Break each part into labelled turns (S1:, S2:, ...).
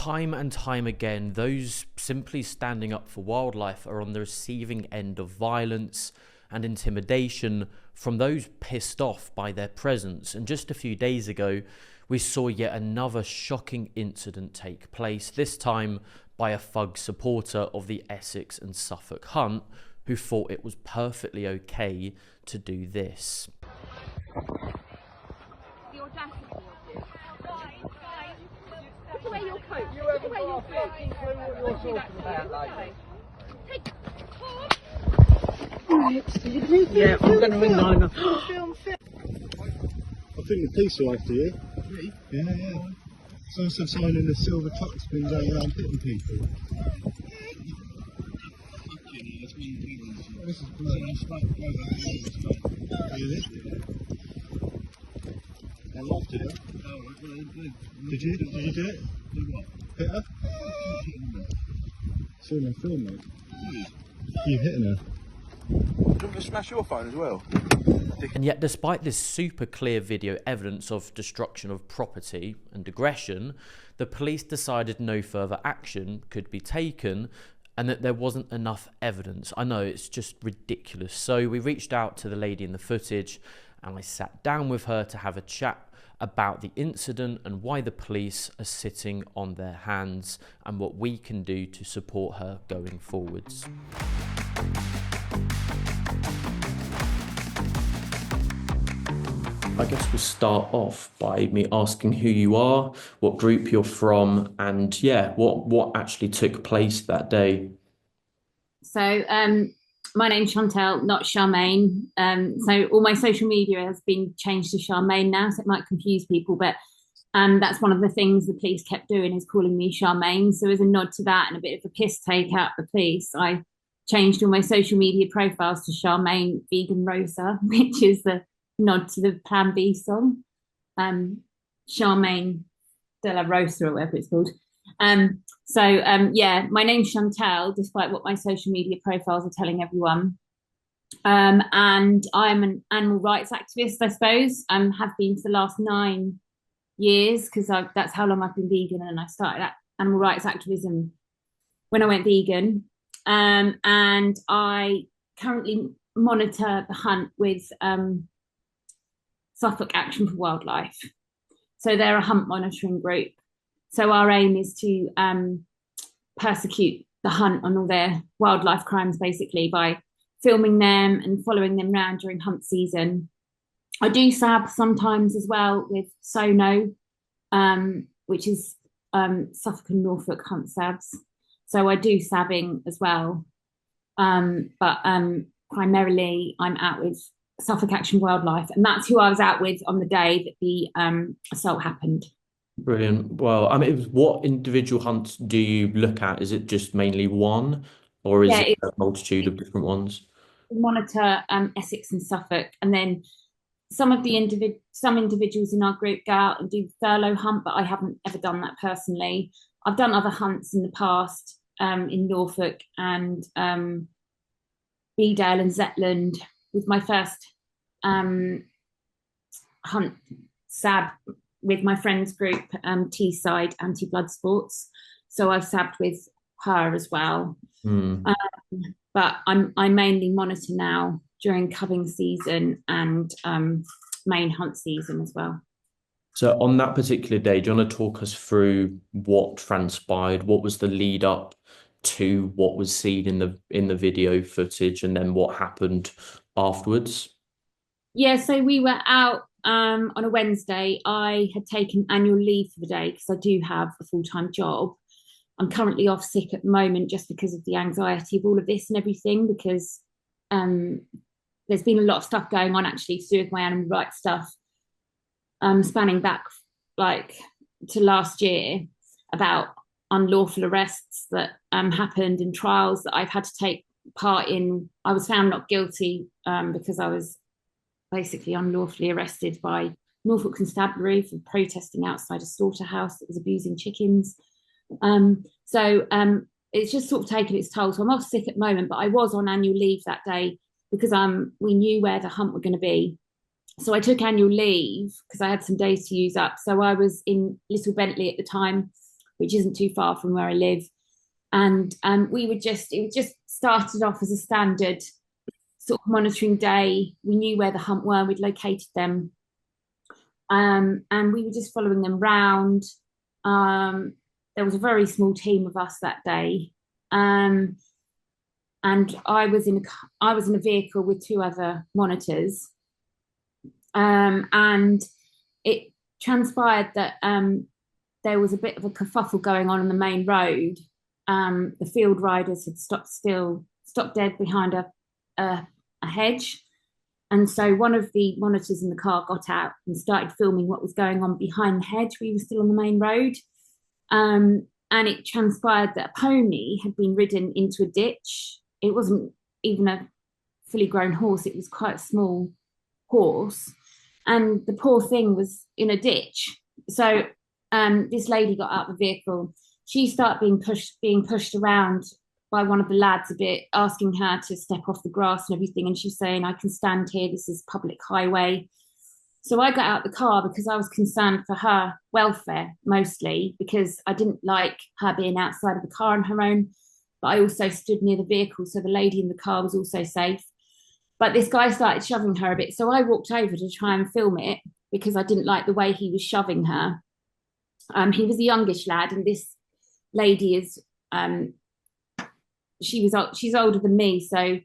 S1: time and time again, those simply standing up for wildlife are on the receiving end of violence and intimidation from those pissed off by their presence. And just a few days ago, we saw yet another shocking incident take place, this time by a thug supporter of the Essex and Suffolk Hunt, who thought it was perfectly okay to do this.
S2: The audacity of you. Guys, put away your coat.
S3: You
S2: Put
S3: haven't
S2: away your
S3: got a fucking clue what you're talking about, lady.
S2: Take
S3: Yeah, I'm going to ring 9.
S4: I think the police are after you. Me? Yeah. So I'm signing the silver truck's been going around hitting people. This is bloody smoke. Really? I loved it. Did you do it? Do what? Hit her? Seen her film, mate. You hitting her?
S5: Do you want to smash your phone as well?
S1: And yet, despite this super clear video evidence of destruction of property and aggression, the police decided no further action could be taken and that there wasn't enough evidence. I know, it's just ridiculous. So we reached out to the lady in the footage and I sat down with her to have a chat about the incident and why the police are sitting on their hands and what we can do to support her going forwards. I guess we'll start off by me asking who you are, what group you're from, and what actually took place that day.
S6: So my name's Chantel, not Charmaine. So all my social media has been changed to Charmaine now, so it might confuse people, but that's one of the things the police kept doing, is calling me Charmaine. So as a nod to that and a bit of a piss take at the police, I changed all my social media profiles to Charmaine Vegan Rosa, which is the nod to the Plan B song, Charmaine de la Rosa or whatever it's called. My name's Chantel, despite what my social media profiles are telling everyone. And I'm an animal rights activist, I suppose. Have been for the last 9 years, because that's how long I've been vegan, and I started animal rights activism when I went vegan. And I currently monitor the hunt with Suffolk Action for Wildlife. So they're a hunt monitoring group. So our aim is to persecute the hunt on all their wildlife crimes, basically, by filming them and following them around during hunt season. I do SAB sometimes as well with SONO, which is Suffolk and Norfolk hunt SABs. So I do SABing as well. But primarily I'm out with Suffolk Action Wildlife, and that's who I was out with on the day that the assault happened.
S1: Brilliant. Well, I mean, what individual hunts do you look at? Is it just mainly one, or is it a multitude of different ones?
S6: We monitor Essex and Suffolk, and then some individuals in our group go out and do the furlough hunt, but I haven't ever done that personally. I've done other hunts in the past in Norfolk and Bedale and Zetland with my first hunt SAB with my friend's group, Teesside Anti-Blood Sports. So I've SABed with her as well. But I mainly monitor now during coving season and main hunt season as well.
S1: So on that particular day, do you want to talk us through what transpired? What was the lead up to what was seen in the video footage, and then what happened afterwards?
S6: Yeah, so we were out on a Wednesday. I had taken annual leave for the day because I do have a full-time job. I'm currently off sick at the moment just because of the anxiety of all of this and everything, because there's been a lot of stuff going on actually to do with my animal rights stuff, spanning back like to last year, about unlawful arrests that happened and trials that I've had to take part in. I was found not guilty because I was basically unlawfully arrested by Norfolk Constabulary for protesting outside a slaughterhouse that was abusing chickens. It's just sort of taken its toll. So I'm off sick at the moment, but I was on annual leave that day because we knew where the hunt were going to be. So I took annual leave because I had some days to use up. So I was in Little Bentley at the time which isn't too far from where I live. And it just started off as a standard sort of monitoring day. We knew where the hunt were, we'd located them. And we were just following them round. There was a very small team of us that day. And I was in a vehicle with 2 other monitors. And it transpired that there was a bit of a kerfuffle going on the main road. The field riders had stopped dead behind a hedge. And so one of the monitors in the car got out and started filming what was going on behind the hedge. We were still on the main road. And it transpired that a pony had been ridden into a ditch. It wasn't even a fully grown horse. It was quite a small horse. And the poor thing was in a ditch. So this lady got out of the vehicle. She started being pushed around by one of the lads a bit, asking her to step off the grass and everything. And she's saying, I can stand here, this is public highway. So I got out the car because I was concerned for her welfare, mostly, because I didn't like her being outside of the car on her own. But I also stood near the vehicle, so the lady in the car was also safe. But this guy started shoving her a bit. So I walked over to try and film it because I didn't like the way he was shoving her. He was a youngish lad, and this lady is she's older than me, so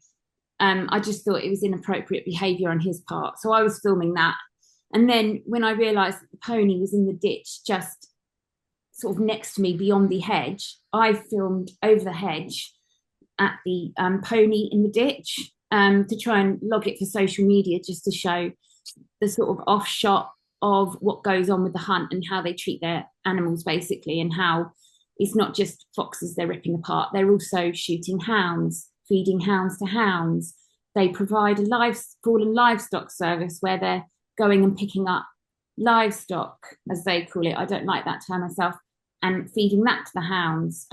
S6: I just thought it was inappropriate behaviour on his part. So I was filming that. And then when I realised that the pony was in the ditch just sort of next to me beyond the hedge, I filmed over the hedge at the pony in the ditch to try and log it for social media, just to show the sort of off shot of what goes on with the hunt and how they treat their animals, basically, and how it's not just foxes they're ripping apart. They're also shooting hounds, feeding hounds to hounds. They provide a fallen livestock service where they're going and picking up livestock, as they call it. I don't like that term myself, and feeding that to the hounds,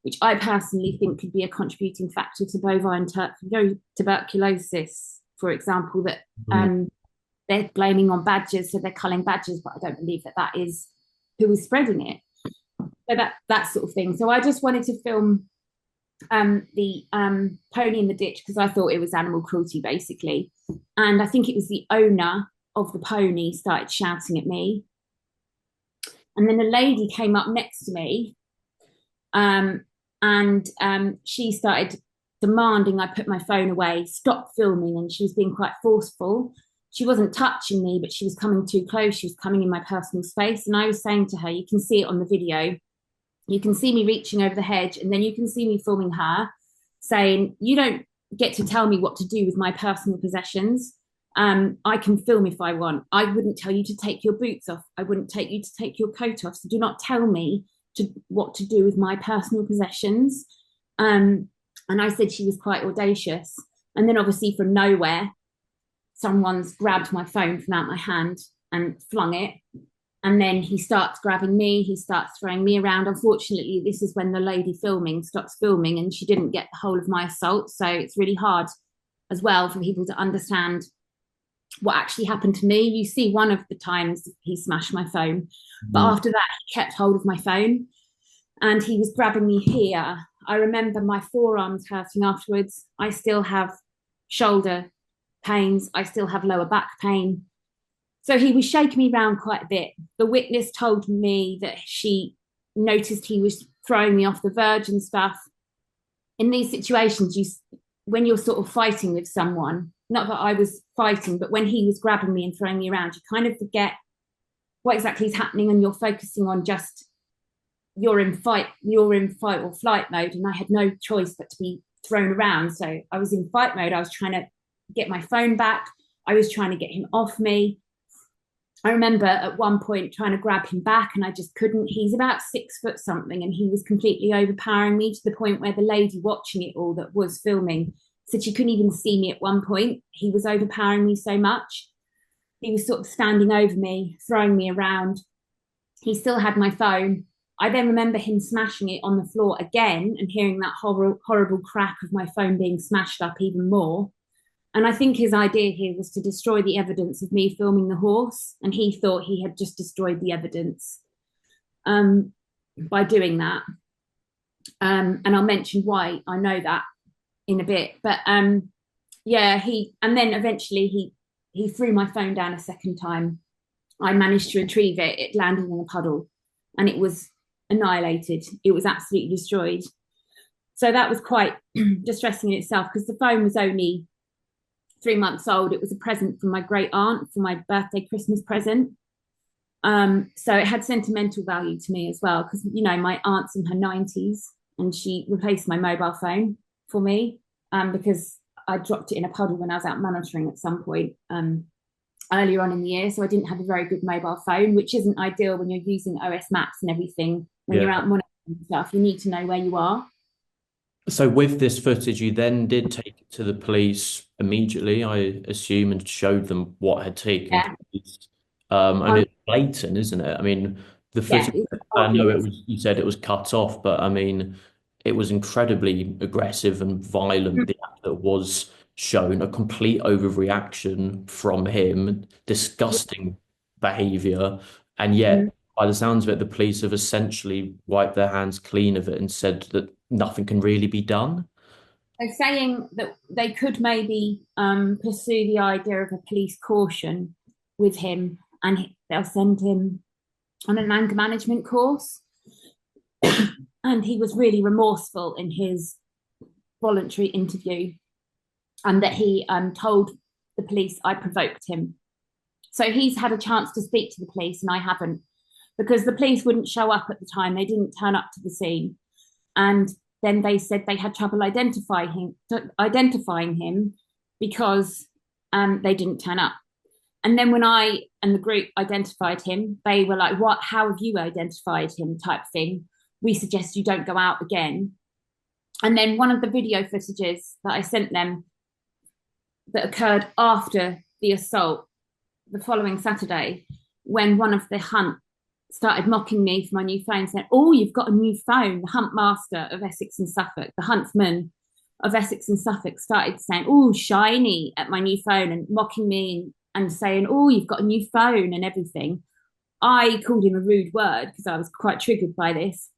S6: which I personally think could be a contributing factor to bovine tuberculosis, for example, that they're blaming on badgers, so they're culling badgers, but I don't believe that is who is spreading it. So that sort of thing. So I just wanted to film the pony in the ditch because I thought it was animal cruelty, basically. And I think it was the owner of the pony started shouting at me. And then a lady came up next to me and she started demanding I put my phone away, stop filming, and she was being quite forceful. She wasn't touching me, but she was coming too close. She was coming in my personal space. And I was saying to her, you can see it on the video, you can see me reaching over the hedge, and then you can see me filming her saying, you don't get to tell me what to do with my personal possessions. I can film if I want. I wouldn't tell you to take your boots off. I wouldn't tell you to take your coat off. So do not tell me what to do with my personal possessions. And I said she was quite audacious. And then obviously from nowhere, someone's grabbed my phone from out my hand and flung it. And then he starts grabbing me, he starts throwing me around. Unfortunately, this is when the lady filming stops filming and she didn't get the whole of my assault. So it's really hard as well for people to understand what actually happened to me. You see one of the times he smashed my phone, but after that he kept hold of my phone and he was grabbing me here. I remember my forearms hurting afterwards. I still have shoulder pains. I still have lower back pain. So he was shaking me around quite a bit. The witness told me that she noticed he was throwing me off the verge and stuff. In these situations, when you're sort of fighting with someone, not that I was fighting, but when he was grabbing me and throwing me around, you kind of forget what exactly is happening and you're focusing on just you're in fight or flight mode. And I had no choice but to be thrown around. So I was in fight mode. I was trying to get my phone back. I was trying to get him off me. I remember at one point trying to grab him back and I just couldn't. He's about 6 foot something and he was completely overpowering me to the point where the lady watching it all that was filming said she couldn't even see me at one point. He was overpowering me so much. He was sort of standing over me, throwing me around. He still had my phone. I then remember him smashing it on the floor again and hearing that horrible crack of my phone being smashed up even more. And I think his idea here was to destroy the evidence of me filming the horse. And he thought he had just destroyed the evidence. by doing that. And I'll mention why I know that in a bit. But yeah, and then eventually he threw my phone down a second time. I managed to retrieve it. It landed in a puddle and it was annihilated. It was absolutely destroyed. So that was quite distressing in itself, because the phone was only 3 months old. It was a present from my great aunt for my birthday, Christmas present. So it had sentimental value to me as well, because, you know, my aunt's in her 90s and she replaced my mobile phone for me, because I dropped it in a puddle when I was out monitoring at some point earlier on in the year. So I didn't have a very good mobile phone, which isn't ideal when you're using OS Maps and everything. When you're out monitoring stuff, you need to know where you are.
S1: So with this footage, you then did take it to the police immediately, I assume, and showed them what had taken place. And it's blatant, isn't it? I mean, the footage, I know you said it was cut off, but I mean, it was incredibly aggressive and violent. The act that was shown, a complete overreaction from him, disgusting behavior. And yet, by the sounds of it, the police have essentially wiped their hands clean of it and said that nothing can really be done.
S6: They're saying that they could maybe pursue the idea of a police caution with him, and they'll send him on an anger management course. And he was really remorseful in his voluntary interview, and that he told the police I provoked him. So he's had a chance to speak to the police and I haven't, because the police wouldn't show up at the time. They didn't turn up to the scene. And then they said they had trouble identifying him because they didn't turn up. And then when I and the group identified him, they were like, "What? How have you identified him?" type thing. "We suggest you don't go out again." And then one of the video footages that I sent them that occurred after the assault, the following Saturday, when one of the hunt started mocking me for my new phone, saying, "Oh, you've got a new phone." The hunt master of Essex and Suffolk, the huntsman of Essex and Suffolk, started saying, "Oh, shiny," at my new phone and mocking me and saying, "Oh, you've got a new phone," and everything. I called him a rude word because I was quite triggered by this.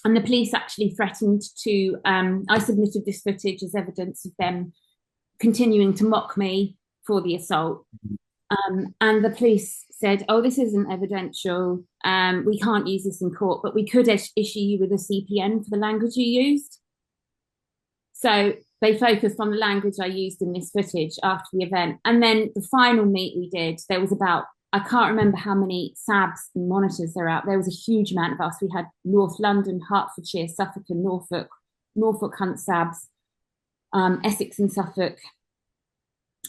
S6: And the police actually threatened to, I submitted this footage as evidence of them continuing to mock me for the assault. And the police said, "Oh, this isn't evidential. We can't use this in court, but we could issue you with a CPN for the language you used." So they focused on the language I used in this footage after the event. And then the final meet we did, there was about, I can't remember how many SABs and monitors there are out. There was a huge amount of us. We had North London, Hertfordshire, Suffolk and Norfolk Hunt SABs, Essex and Suffolk.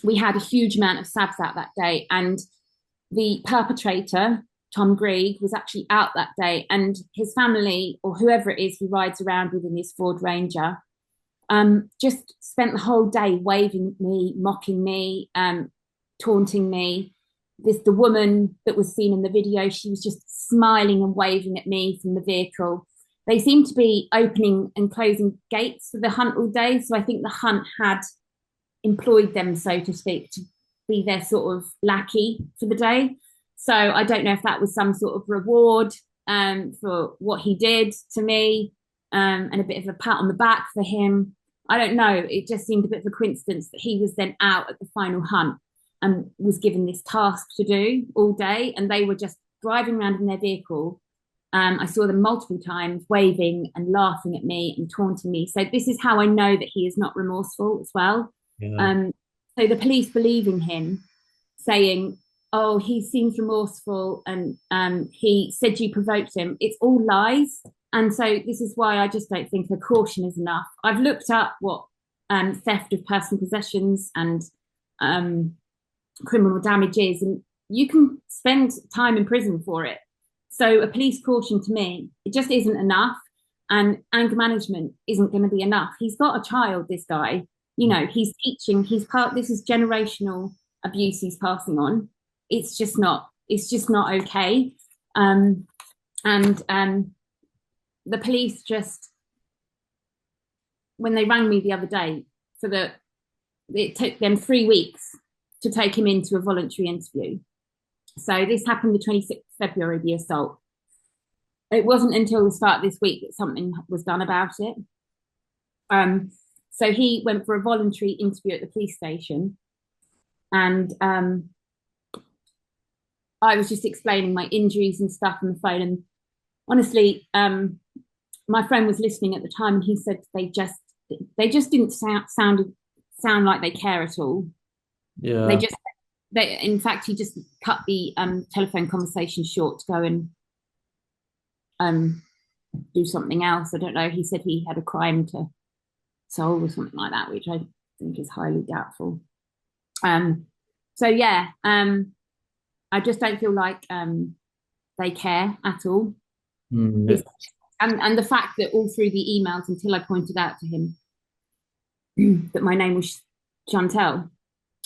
S6: We had a huge amount of SABs out that day. And the perpetrator, Tom Greig, was actually out that day. And his family, or whoever it is he rides around with in his Ford Ranger, just spent the whole day waving at me, mocking me, taunting me. The woman that was seen in the video, she was just smiling and waving at me from the vehicle. They seemed to be opening and closing gates for the hunt all day. So I think the hunt had employed them, so to speak, to be their sort of lackey for the day. So I don't know if that was some sort of reward for what he did to me, and a bit of a pat on the back for him. I don't know. It just seemed a bit of a coincidence that he was then out at the final hunt and was given this task to do all day, and they were just driving around in their vehicle. I saw them multiple times waving and laughing at me and taunting me. So this is how I know that he is not remorseful as well. Yeah. So the police believing him, saying, "Oh, he seems remorseful and he said you provoked him." It's all lies. And so this is why I just don't think a caution is enough. I've looked up what theft of personal possessions and criminal damage is, and you can spend time in prison for it. So a police caution, to me, it just isn't enough. And anger management isn't going to be enough. He's got a child, this guy. You know, he's teaching, this is generational abuse he's passing on. It's just not okay. The police just, when they rang me the other day, it took them 3 weeks to take him into a voluntary interview. So this happened the 26th of February, the assault. It wasn't until the start of this week that something was done about it. So he went for a voluntary interview at the police station, and I was just explaining my injuries and stuff on the phone. And honestly, my friend was listening at the time, and he said they just didn't sound like they care at all.
S1: Yeah.
S6: In fact, he just cut the telephone conversation short to go and do something else. I don't know. He said he had a crime to solve or something like that, which I think is highly doubtful. So yeah, I just don't feel like they care at all. And the fact that all through the emails, until I pointed out to him that my name was Chantel,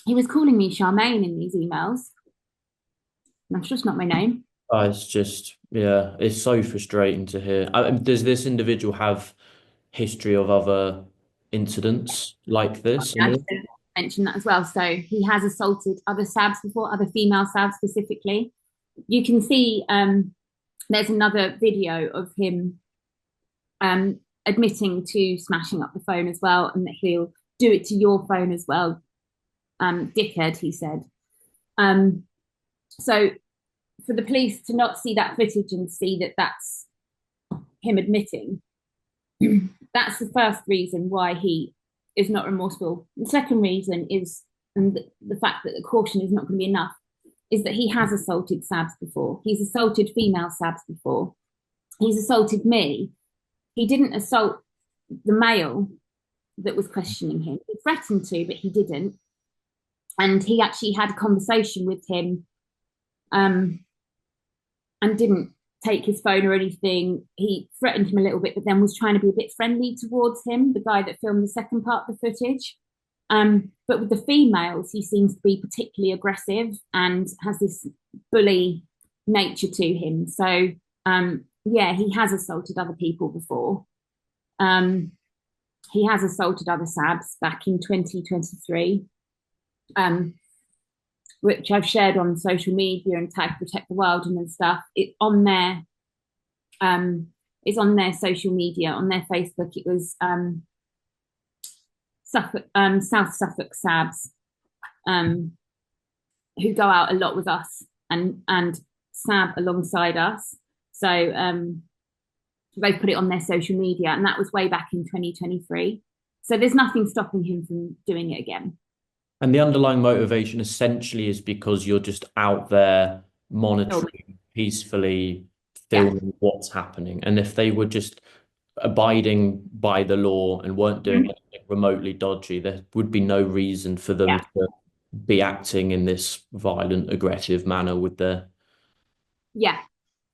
S6: he was calling me Charmaine in these emails. And that's just not my name.
S1: It's just, it's so frustrating to hear. Does this individual have history of other incidents like this?
S6: I mentioned that as well. So he has assaulted other SABs before, other female SABs specifically. You can see there's another video of him admitting to smashing up the phone as well, and that he'll do it to your phone as well. Dickhead, he said. So for the police to not see that footage and see that that's him admitting, that's the first reason why he is not remorseful. The second reason is, and the fact that the caution is not going to be enough, is that he has assaulted SABs before. He's assaulted female SABs before. He's assaulted me. He didn't assault the male that was questioning him. He threatened to, but he didn't. And he actually had a conversation with him and didn't take his phone or anything. He threatened him a little bit, but then was trying to be a bit friendly towards him, the guy that filmed the second part of the footage. But with the females, he seems to be particularly aggressive and has this bully nature to him. So, yeah, he has assaulted other people before. He has assaulted other SABs back in 2023. Which I've shared on social media and tagged Protect the Wild and stuff. It's on their social media, on their Facebook. It was South Suffolk SABs who go out a lot with us and SAB alongside us. So they put it on their social media, and that was way back in 2023. So there's nothing stopping him from doing it again.
S1: And the underlying motivation essentially is because you're just out there monitoring peacefully, filming what's happening. And if they were just abiding by the law and weren't doing anything remotely dodgy, there would be no reason for them to be acting in this violent, aggressive manner with their...
S6: Yeah.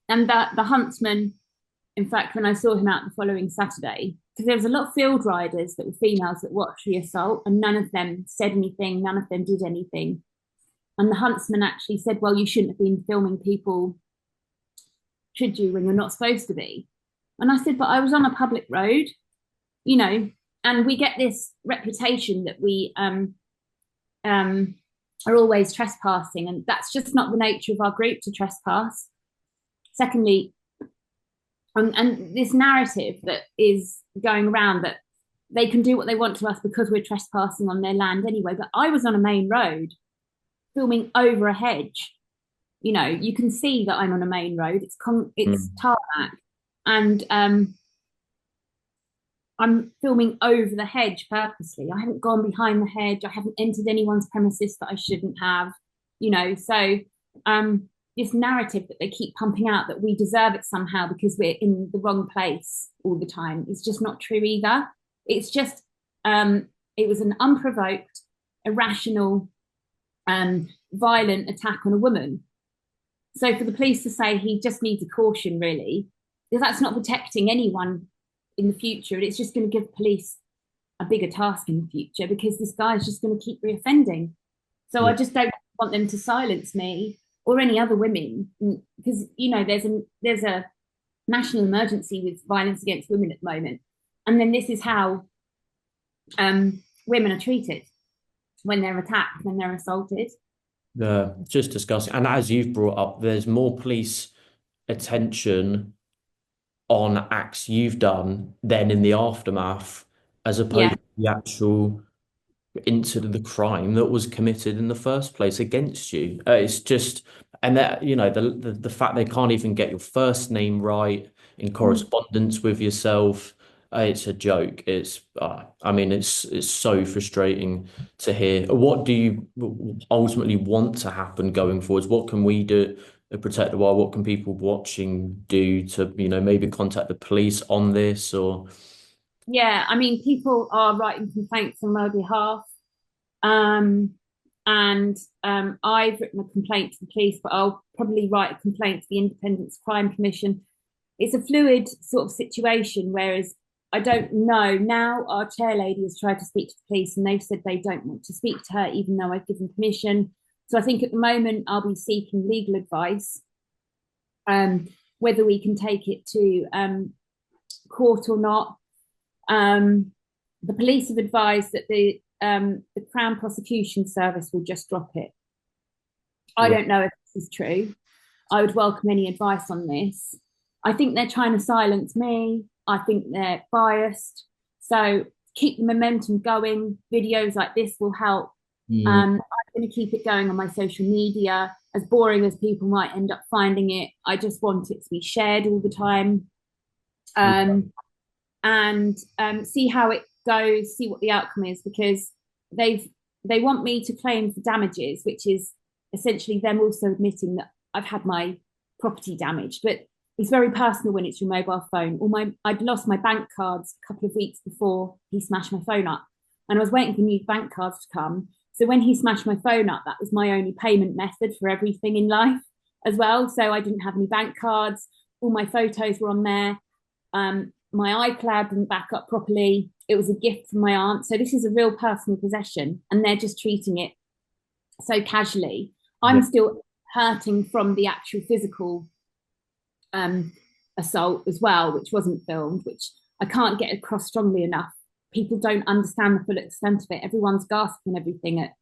S6: And the huntsman, in fact, when I saw him out the following Saturday, because there was a lot of field riders that were females that watched the assault, and none of them said anything, none of them did anything. And the huntsman actually said, well, you shouldn't have been filming people, should you, when you're not supposed to be? And I said, but I was on a public road, you know, and we get this reputation that we are always trespassing, and that's just not the nature of our group to trespass. Secondly, and this narrative that is going around that they can do what they want to us because we're trespassing on their land anyway. But I was on a main road filming over a hedge. You know, you can see that I'm on a main road. It's tarmac, and I'm filming over the hedge purposely. I haven't gone behind the hedge. I haven't entered anyone's premises that I shouldn't have. You know, so this narrative that they keep pumping out that we deserve it somehow because we're in the wrong place all the time is just not true either. It's just, it was an unprovoked, irrational, violent attack on a woman. So for the police to say he just needs a caution, really, because that's not protecting anyone in the future. It's just going to give police a bigger task in the future because this guy is just going to keep reoffending. So I just don't want them to silence me or any other women, because, you know, there's a national emergency with violence against women at the moment. And then this is how women are treated when they're attacked, when they're assaulted.
S1: Just discussing. And as you've brought up, there's more police attention on acts you've done then in the aftermath, as opposed
S6: Yeah.
S1: to the actual incident, the crime that was committed in the first place against you. It's just, and that, you know, the fact they can't even get your first name right in correspondence with yourself, it's a joke. I mean, it's so frustrating to hear. What do you ultimately want to happen going forwards? What can we do to protect the wild? What can people watching do to, you know, maybe contact the police on this or?
S6: Yeah, I mean, people are writing complaints on my behalf. Um, and I've written a complaint to the police, but I'll probably write a complaint to the Independent Crime Commission. It's a fluid sort of situation, whereas I don't know. Now our chair lady has tried to speak to the police and they've said they don't want to speak to her, even though I've given permission. So I think at the moment I'll be seeking legal advice, whether we can take it to court or not. The police have advised that the Crown Prosecution Service will just drop it. I don't know if this is true. I would welcome any advice on this. I think they're trying to silence me. I think they're biased. So keep the momentum going. Videos like this will help. I'm going to keep it going on my social media. As boring as people might end up finding it, I just want it to be shared all the time. And see how it goes, see what the outcome is, because they want me to claim for damages, which is essentially them also admitting that I've had my property damaged. But it's very personal when it's your mobile phone. I'd lost my bank cards a couple of weeks before he smashed my phone up, and I was waiting for new bank cards to come. So when he smashed my phone up, that was my only payment method for everything in life as well. So I didn't have any bank cards. All my photos were on there. My iCloud didn't back up properly. It was a gift from my aunt. So this is a real personal possession, and they're just treating it so casually. I'm still hurting from the actual physical assault as well, which wasn't filmed, which I can't get across strongly enough. People don't understand the full extent of it. Everyone's gasping everything at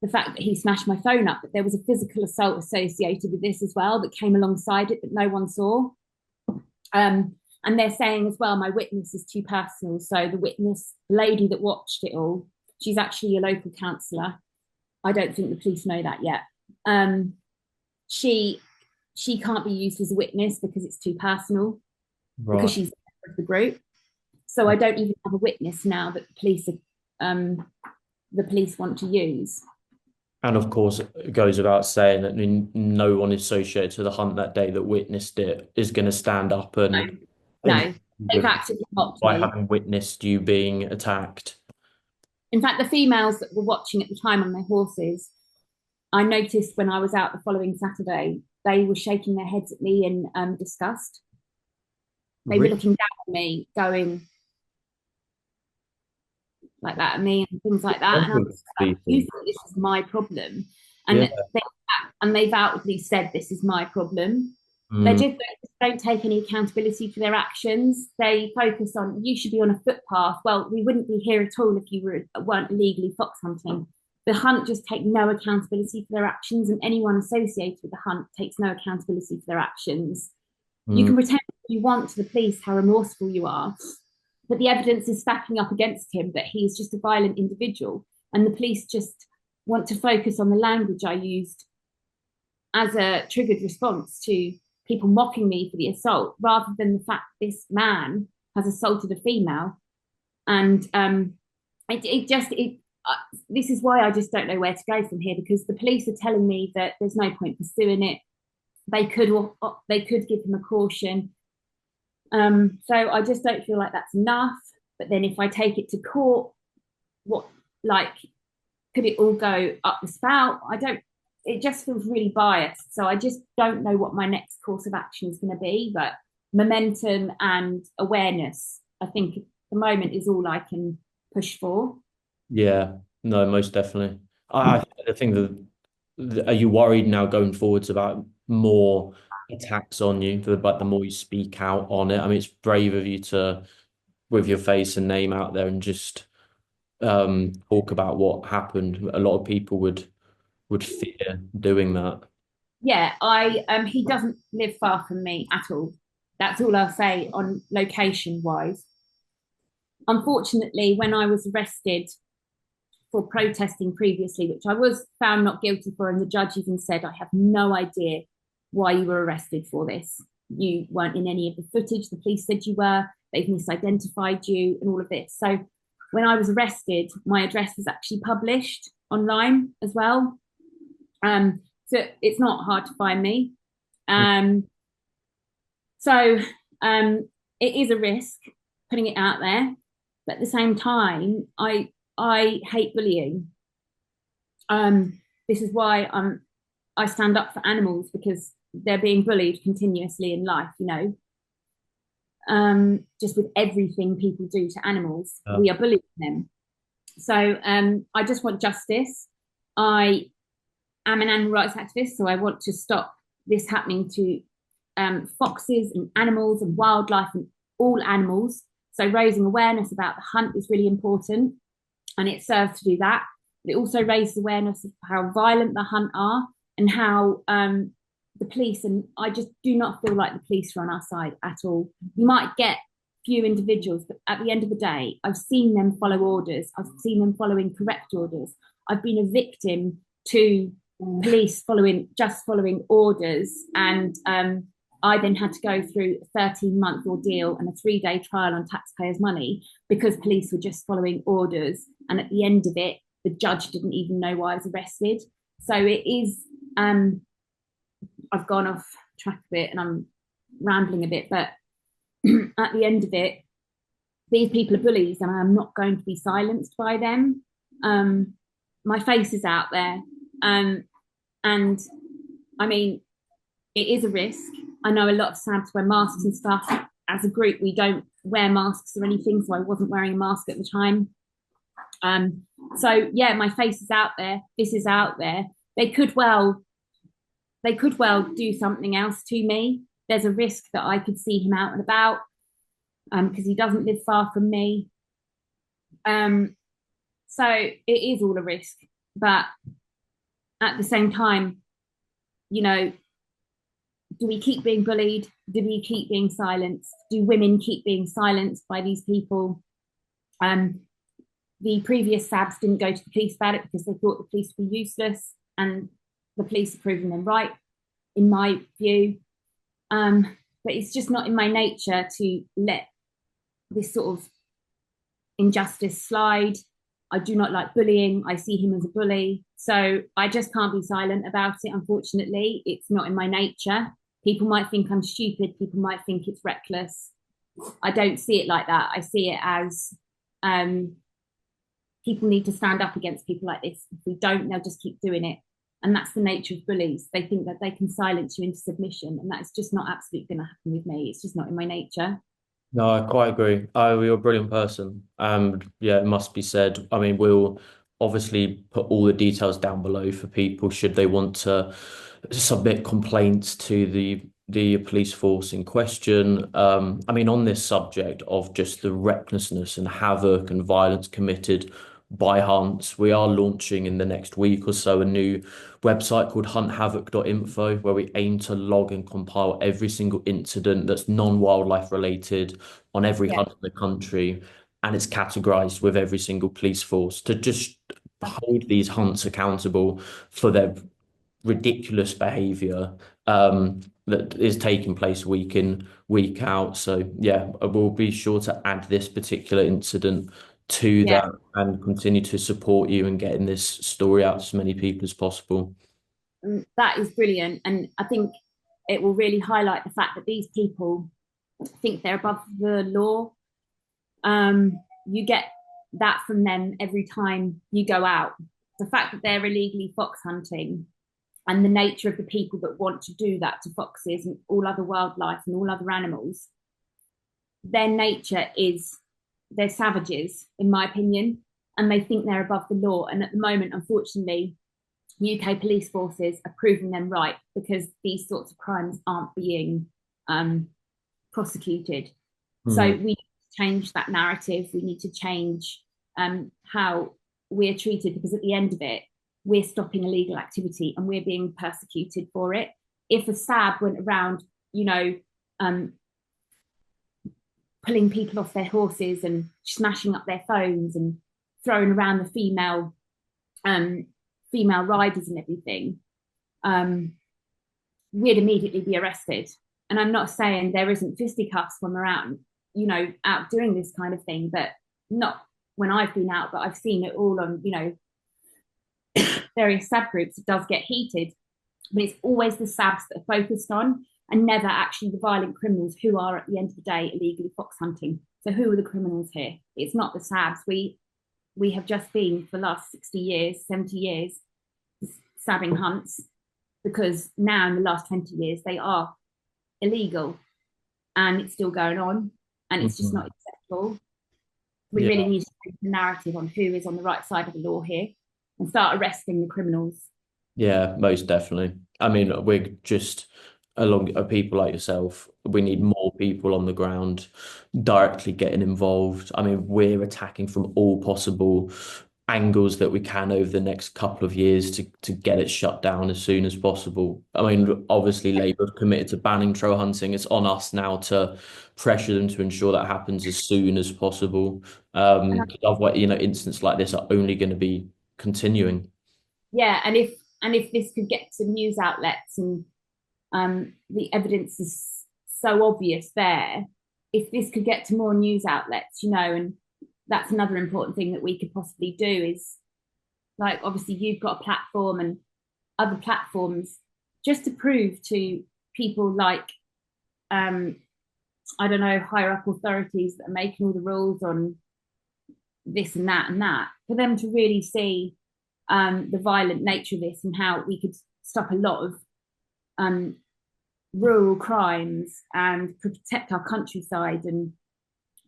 S6: the fact that he smashed my phone up, but there was a physical assault associated with this as well that came alongside it that no one saw. And they're saying as well, my witness is too personal. So the witness, the lady that watched it all, she's actually a local councillor. I don't think the police know that yet. She can't be used as a witness because it's too personal, because she's a member of the group. So I don't even have a witness now that the police want to use.
S1: And of course, it goes without saying that no one associated to the hunt that day that witnessed it is going to stand up and
S6: no, they've actively mocked
S1: by
S6: me.
S1: having witnessed you being attacked.
S6: In fact, the females that were watching at the time on their horses, I noticed when I was out the following Saturday, they were shaking their heads at me in disgust. They were looking down at me, going like that at me and things like that. And I was like, you think this is my problem? And they've outwardly said this is my problem. They just don't take any accountability for their actions. They focus on, you should be on a footpath. Well, we wouldn't be here at all if you weren't illegally fox hunting. The hunt just take no accountability for their actions, and anyone associated with the hunt takes no accountability for their actions. You can pretend if you want to the police how remorseful you are, but the evidence is stacking up against him that he's just a violent individual, and the police just want to focus on the language I used as a triggered response to people mocking me for the assault, rather than the fact this man has assaulted a female. And this is why I just don't know where to go from here, because the police are telling me that there's no point pursuing it. They could give him a caution. So I just don't feel like that's enough. But then if I take it to court, could it all go up the spout? It just feels really biased. So I just don't know what my next course of action is going to be, but momentum and awareness, I think at the moment, is all I can push for.
S1: Yeah, no, most definitely. I think that, are you worried now going forwards about more attacks on you, but the more you speak out on it? I mean, it's brave of you to, with your face and name out there, and just talk about what happened. A lot of people would fear doing that.
S6: Yeah, he doesn't live far from me at all. That's all I'll say on location wise. Unfortunately, when I was arrested for protesting previously, which I was found not guilty for, and the judge even said, I have no idea why you were arrested for this. You weren't in any of the footage. The police said you were. They've misidentified you and all of this. So when I was arrested, my address was actually published online as well. So it's not hard to find me. So it is a risk putting it out there, but at the same time, I hate bullying. This is why I stand up for animals, because they're being bullied continuously in life, you know. Just with everything people do to animals, we are bullying them. So I just want justice. I am an animal rights activist, so I want to stop this happening to foxes and animals and wildlife and all animals. So raising awareness about the hunt is really important, and it serves to do that. But it also raises awareness of how violent the hunt are, and how the police, and I just do not feel like the police are on our side at all. You might get few individuals, but at the end of the day, I've seen them follow orders. I've seen them following correct orders. I've been a victim to police following orders, and I then had to go through a 13-month ordeal and a 3-day trial on taxpayers' money because police were just following orders. And at the end of it, the judge didn't even know why I was arrested. So it is, I've gone off track a bit and I'm rambling a bit, but at the end of it, these people are bullies and I'm not going to be silenced by them. My face is out there. And I mean, it is a risk. I know a lot of SABs wear masks and stuff. As a group, we don't wear masks or anything, so I wasn't wearing a mask at the time. So yeah, my face is out there. This is out there. They could well do something else to me. There's a risk that I could see him out and about, because he doesn't live far from me. So it is all a risk, but at the same time, you know, do we keep being bullied? Do we keep being silenced? Do women keep being silenced by these people? The previous SABs didn't go to the police about it because they thought the police were useless, and the police are proving them right, in my view. But it's just not in my nature to let this sort of injustice slide. I do not like bullying. I see him as a bully. So I just can't be silent about it, unfortunately. It's not in my nature. People might think I'm stupid. People might think it's reckless. I don't see it like that. I see it as people need to stand up against people like this. If we don't, they'll just keep doing it. And that's the nature of bullies. They think that they can silence you into submission. And that's just not absolutely going to happen with me. It's just not in my nature.
S1: No, I quite agree. You're a brilliant person. Yeah, it must be said. I mean, we'll obviously put all the details down below for people should they want to submit complaints to the police force in question. I mean, on this subject of just the recklessness and havoc and violence committed by hunts, we are launching in the next week or so a new website called hunthavoc.info, where we aim to log and compile every single incident that's non-wildlife related on every hunt in the country, and it's categorized with every single police force to just hold these hunts accountable for their ridiculous behavior that is taking place week in, week out. So yeah, we'll be sure to add this particular incident to that and continue to support you in getting this story out to as many people as possible.
S6: That is brilliant. And I think it will really highlight the fact that these people think they're above the law. You get that from them every time you go out. The fact that they're illegally fox hunting and the nature of the people that want to do that to foxes and all other wildlife and all other animals, their nature is they're savages, in my opinion, and they think they're above the law. And at the moment, unfortunately, UK police forces are proving them right, because these sorts of crimes aren't being prosecuted. So we need to change that narrative. We need to change how we're treated, because at the end of it, we're stopping illegal activity and we're being persecuted for it. If a SAB went around, you know, pulling people off their horses and smashing up their phones and throwing around the female riders and everything, we'd immediately be arrested. And I'm not saying there isn't fisticuffs when we're out, you know, out doing this kind of thing, but not when I've been out, but I've seen it all on, you know, various subgroups. It does get heated, but it's always the SABs that are focused on, and never actually the violent criminals who are at the end of the day illegally fox hunting. So who are the criminals here? It's not the SABs. We have just been for the last 60 years, 70 years, sabbing hunts, because now in the last 20 years they are illegal, and it's still going on, and it's just not acceptable. We really need to change the narrative on who is on the right side of the law here and start arresting the criminals.
S1: Yeah, most definitely. I mean, we're just along people like yourself. We need more people on the ground directly getting involved. I mean, we're attacking from all possible angles that we can over the next couple of years to get it shut down as soon as possible. I mean, obviously Labour have committed to banning trail hunting. It's on us now to pressure them to ensure that happens as soon as possible. Otherwise, you know, incidents like this are only going to be continuing.
S6: Yeah, and if this could get to news outlets, and the evidence is so obvious there, if this could get to more news outlets, you know, and that's another important thing that we could possibly do is, like, obviously you've got a platform and other platforms, just to prove to people like, I don't know, higher up authorities that are making all the rules on this and that, for them to really see the violent nature of this and how we could stop a lot of rural crimes and protect our countryside and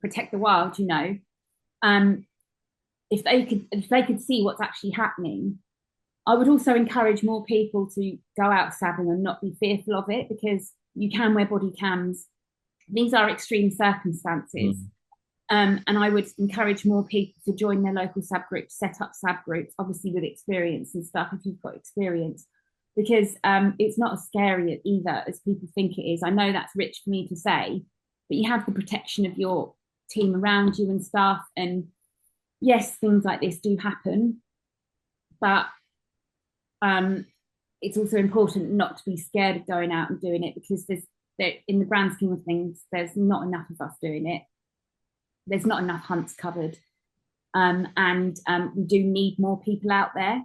S6: protect the wild, you know. If they could see what's actually happening, I would also encourage more people to go out sabbing and not be fearful of it, because you can wear body cams. These are extreme circumstances. And I would encourage more people to join their local sab groups, set up sab groups, obviously with experience and stuff, if you've got experience, because it's not as scary either as people think it is. I know that's rich for me to say, but you have the protection of your team around you and stuff. And yes, things like this do happen, but it's also important not to be scared of going out and doing it, because in the grand scheme of things, there's not enough of us doing it. There's not enough hunts covered, and we do need more people out there.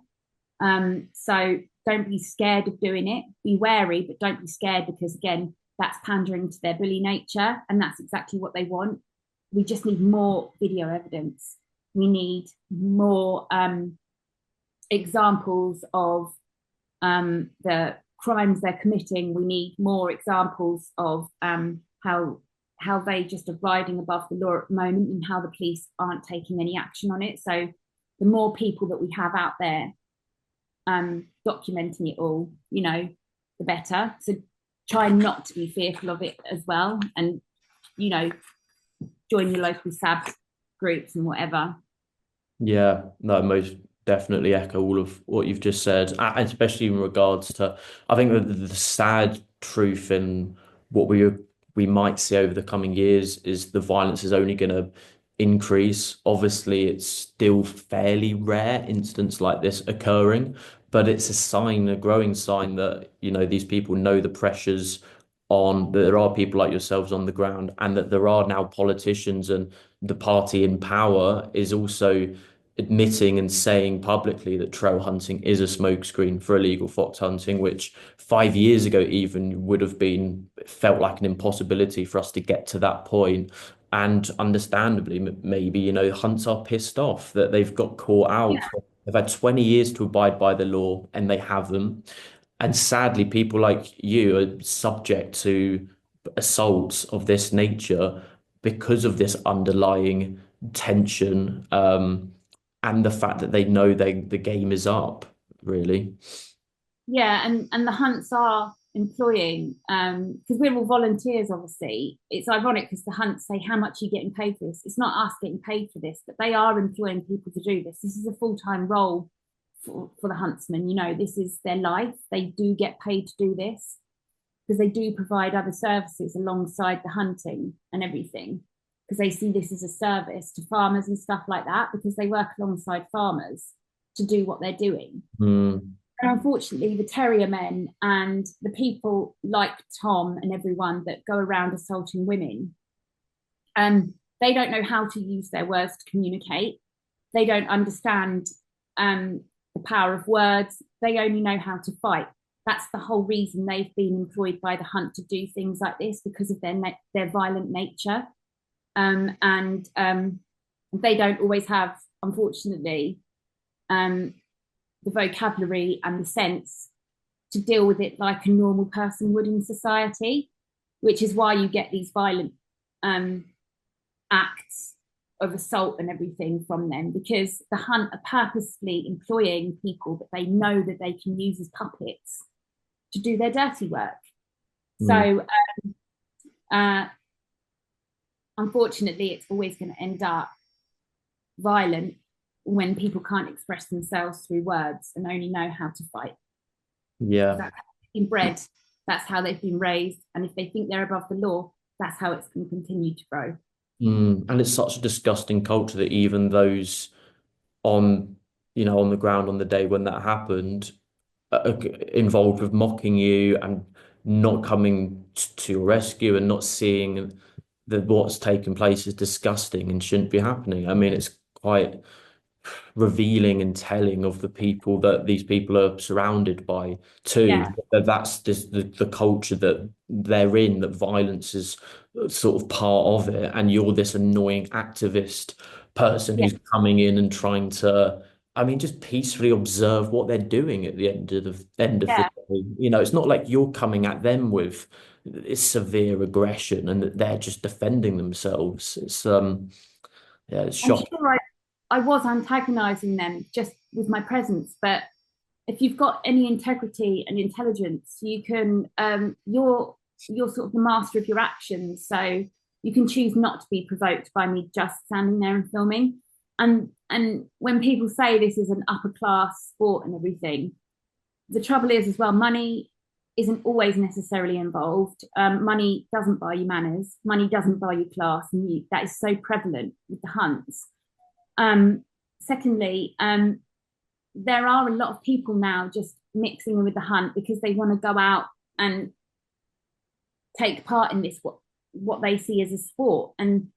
S6: So don't be scared of doing it. Be wary, but don't be scared, because again, that's pandering to their bully nature, and that's exactly what they want. We just need more video evidence. We need more examples of the crimes they're committing. We need more examples of how they just are riding above the law at the moment, and how the police aren't taking any action on it. So the more people that we have out there documenting it all, you know, the better. So try not to be fearful of it as well, and, you know, join your local SAB groups and whatever. Yeah,
S1: no, most definitely echo all of what you've just said, especially in regards to, I think the sad truth in what we might see over the coming years is the violence is only going to increase. Obviously, it's still fairly rare incidents like this occurring, but it's a sign, a growing sign that, you know, these people know the pressures on, that there are people like yourselves on the ground, and that there are now politicians, and the party in power is also admitting and saying publicly that trail hunting is a smokescreen for illegal fox hunting, which 5 years ago even would have been felt like an impossibility for us to get to that point. And understandably, maybe, you know, hunts are pissed off that they've got caught out. Yeah. They've had 20 years to abide by the law, and they haven't. And sadly, people like you are subject to assaults of this nature because of this underlying tension, and the fact that they know the game is up, really. Yeah, and the hunts are employing, because we're all volunteers, obviously. It's ironic because the hunts say, how much are you getting paid for this? It's not us getting paid for this, but they are employing people to do this. This is a full-time role for the huntsman. You know, this is their life. They do get paid to do this, because they do provide other services alongside the hunting and everything,
S6: because they see this as a service to farmers and stuff like that, because they work alongside farmers to do what they're doing.
S1: Mm.
S6: And unfortunately, the terrier men and the people like Tom and everyone that go around assaulting women, they don't know how to use their words to communicate. They don't understand the power of words. They only know how to fight. That's the whole reason they've been employed by the hunt to do things like this, because of their violent nature. And they don't always have, unfortunately, the vocabulary and the sense to deal with it like a normal person would in society, which is why you get these violent acts of assault and everything from them, because the hunt are purposely employing people that they know that they can use as puppets to do their dirty work. So unfortunately, it's always going to end up violent when people can't express themselves through words and only know how to fight.
S1: Yeah.
S6: That's how they've been bred, that's how they've been raised, and if they think they're above the law, that's how it's going to continue to grow.
S1: And it's such a disgusting culture that even those on the ground on the day when that happened are involved with mocking you and not coming to your rescue and not seeing that what's taken place is disgusting and shouldn't be happening. I mean, it's quite revealing and telling of the people that these people are surrounded by too.
S6: Yeah.
S1: That's just the culture that they're in, that violence is sort of part of it, and you're this annoying activist person who's coming in and trying to, I mean, just peacefully observe what they're doing at the end of the day. It's not like you're coming at them with severe aggression and that they're just defending themselves. It's it's shocking.
S6: I'm sure I was antagonizing them just with my presence, but if you've got any integrity and intelligence, you can you're sort of the master of your actions, so you can choose not to be provoked by me just standing there and filming. And when people say this is an upper class sport and everything, the trouble is as well, money isn't always necessarily involved. Money doesn't buy you manners, money doesn't buy you class, and that is so prevalent with the hunts. Secondly, there are a lot of people now just mixing with the hunt because they want to go out and take part in this, what they see as a sport. And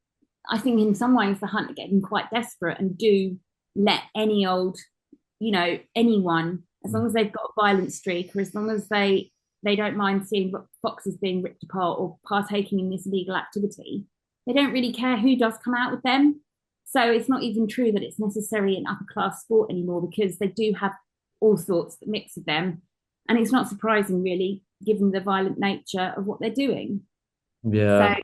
S6: I think in some ways the hunt are getting quite desperate and do let any old, anyone, as long as they've got a violent streak, or as long as they don't mind seeing foxes being ripped apart or partaking in this illegal activity, they don't really care who does come out with them. So it's not even true that it's necessarily an upper class sport anymore, because they do have all sorts that mix with them. And it's not surprising, really, given the violent nature of what they're doing.
S1: Yeah.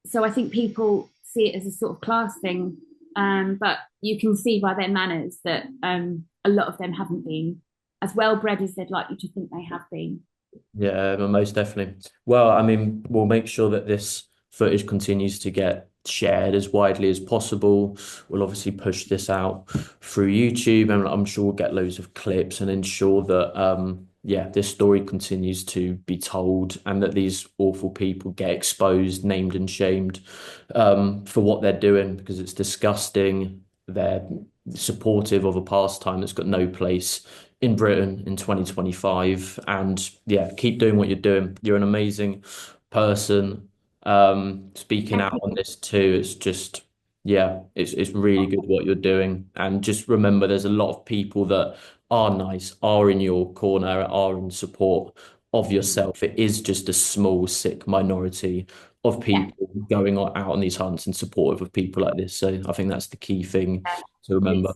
S6: So I think people see it as a sort of class thing, but you can see by their manners that a lot of them haven't been as well bred as they'd like you to think they have been.
S1: Yeah, most definitely. Well, I mean, we'll make sure that this footage continues to get shared as widely as possible. We'll obviously push this out through YouTube, and I'm sure we'll get loads of clips and ensure that this story continues to be told, and that these awful people get exposed, named and shamed for what they're doing, because it's disgusting. They're supportive of a pastime that's got no place in Britain in 2025. And keep doing what you're doing. You're an amazing person. Speaking out on this too, it's just it's really good what you're doing. And just remember, there's a lot of people that are nice, are in your corner, are in support of yourself. It is just a small, sick minority of people going out on these hunts and supportive of people like this. So I think that's the key thing to remember.